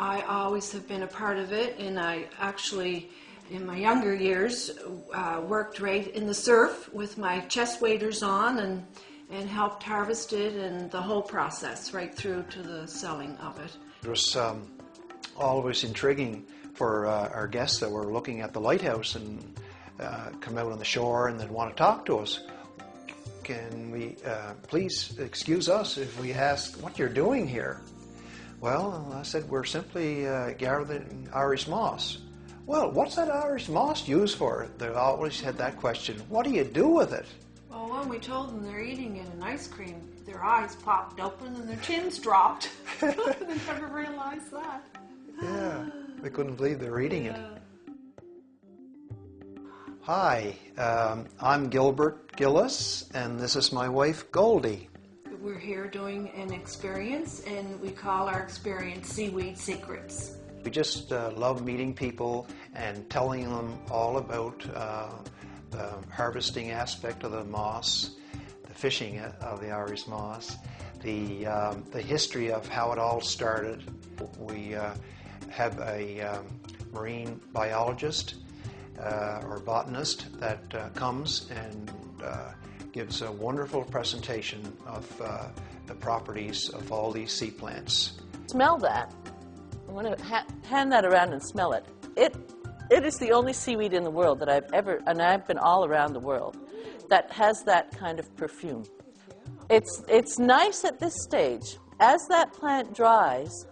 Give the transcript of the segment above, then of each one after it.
I always have been a part of it, and I actually, in my younger years, worked right in the surf with my chest waders on and helped harvest it and the whole process right through to the selling of it. It was always intriguing for our guests that were looking at the lighthouse and come out on the shore and then want to talk to us. Can we please excuse us if we ask what you're doing here? Well, I said, we're simply gathering Irish moss. Well, what's that Irish moss used for? They always had that question. What do you do with it? Well, when we told them they're eating it in ice cream, their eyes popped open and their chins dropped. They never realized that. Yeah, they couldn't believe they were eating it. Hi, I'm Gilbert Gillis, and this is my wife, Goldie. We're here doing an experience, and we call our experience Seaweed Secrets. We just love meeting people and telling them all about the harvesting aspect of the moss, the fishing of the Irish moss, the history of how it all started. We have a marine biologist or botanist that comes and gives a wonderful presentation of the properties of all these sea plants. Smell that. I want to hand that around and smell it. It is the only seaweed in the world that I've ever, and I've been all around the world, that has that kind of perfume. It's nice at this stage. As that plant dries,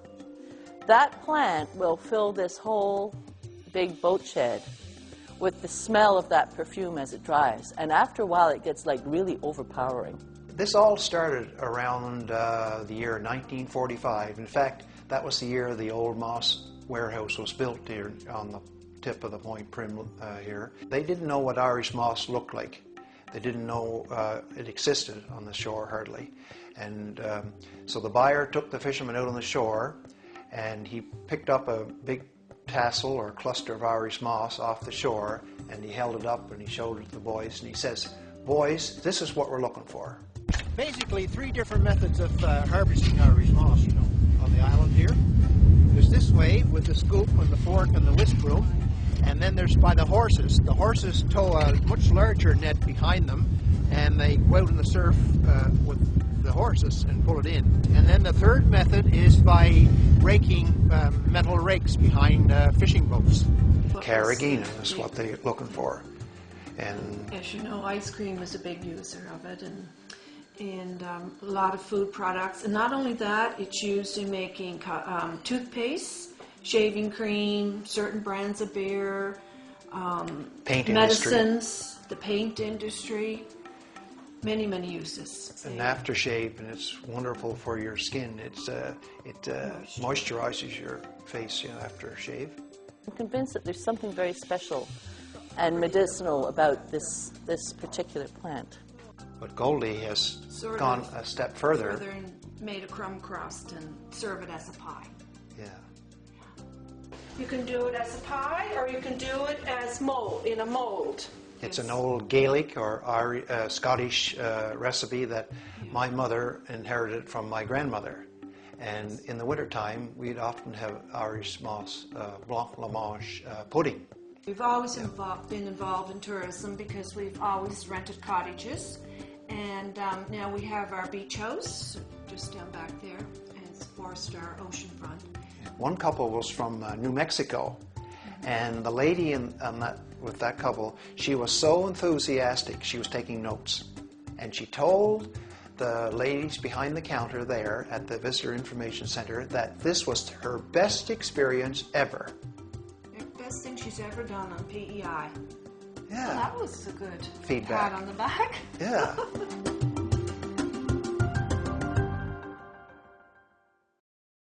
that plant will fill this whole big boat shed with the smell of that perfume as it dries. And after a while, it gets like really overpowering. This all started around the year 1945. In fact, that was the year the old moss warehouse was built here on the tip of the Point Prim here. They didn't know what Irish moss looked like. They didn't know it existed on the shore hardly. And so the buyer took the fisherman out on the shore, and he picked up a big tassel or cluster of Irish moss off the shore, and he held it up and he showed it to the boys, and he says, "Boys, this is what we're looking for." Basically, three different methods of harvesting Irish moss, you know, on the island here. There's this way with the scoop and the fork and the whisk broom, and then there's by the horses. The horses tow a much larger net behind them, and they go out in the surf with the horses and pull it in. And then the third method is by raking metal rakes behind fishing boats. Carrageenan is what they're looking for. And as you know, ice cream is a big user of it, and a lot of food products. And not only that, it's used in making toothpaste, shaving cream, certain brands of beer, paint medicines, the paint industry. Many, many uses. An aftershave, and it's wonderful for your skin. It moisturizes your face, you know, after a shave. I'm convinced that there's something very special and medicinal about this particular plant. But Goldie has gone a step further. And made a crumb crust and serve it as a pie. Yeah. You can do it as a pie, or you can do it as in a mold. It's an old Gaelic or Scottish recipe that my mother inherited from my grandmother. And in the wintertime, we'd often have Irish moss blanc-la-mange pudding. We've always been involved in tourism because we've always rented cottages. And now we have our beach house just down back there, and it's 4-star oceanfront. One couple was from New Mexico. And the lady with that couple, she was so enthusiastic, she was taking notes. And she told the ladies behind the counter there at the Visitor Information Center that this was her best experience ever. The best thing she's ever done on PEI. Yeah. Well, that was a good feedback pat on the back. Yeah.